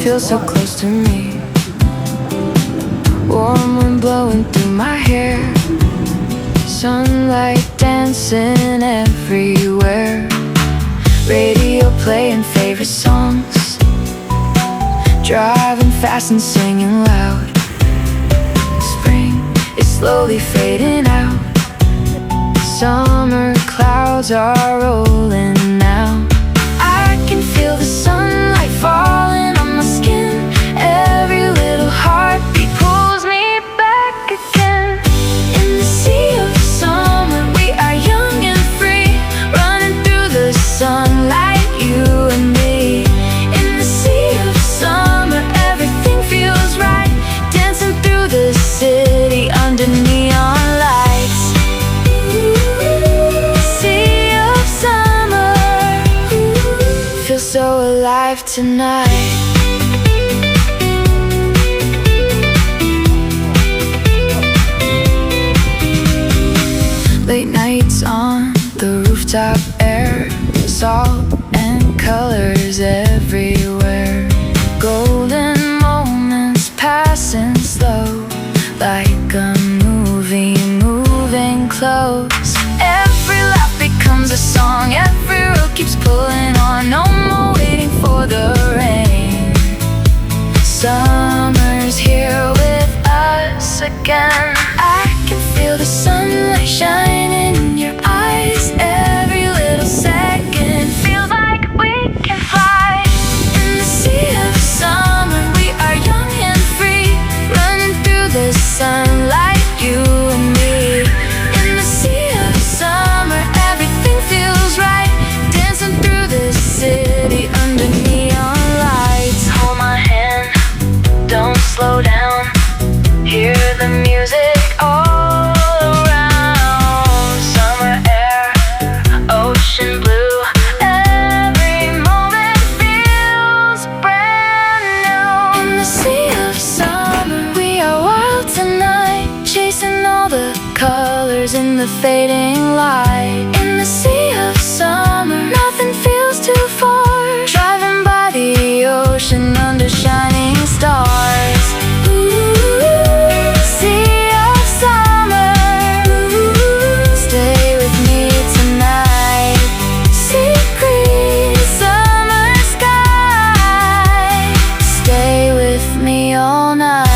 feel so close to me. Warm wind blowing through my hair, sunlight dancing everywhere. Radio playing favorite songs, driving fast and singing loud. Spring is slowly fading out, summer clouds are rolling now. I can feel the sunlight falling on my skin, every little heartbeat pulls me back again. In the sea of summer we are young and free, running through the sunlight, you and me. In the sea of summer everything feels right, dancing through the city under neon lights. Sea of summer, feel so alive tonight. Late nights on the rooftop, air, salt and colors everywhere. Golden moments passing slow, like a movie moving close. Every laugh becomes a song, every road keeps pulling on. No more waiting for the rain. Summer's here with us again. I can feel the sunlight shining in your eyes, every little second feels like we can fly. In the sea of summer we are young and free, running through the sunlight, you and me. In the sea of summer everything feels right, dancing through the city under neon lights. Hold my hand, don't slow down, hear the music all around. Summer air, ocean blue, every moment feels brand new. In the sea of summer we are wild tonight, chasing all the colors in the fading light. In the sea of summer nothing feels too far, driving by the ocean under shining stars. Sea of summer, stay with me tonight. Sea breeze, summer sky, stay with me all night.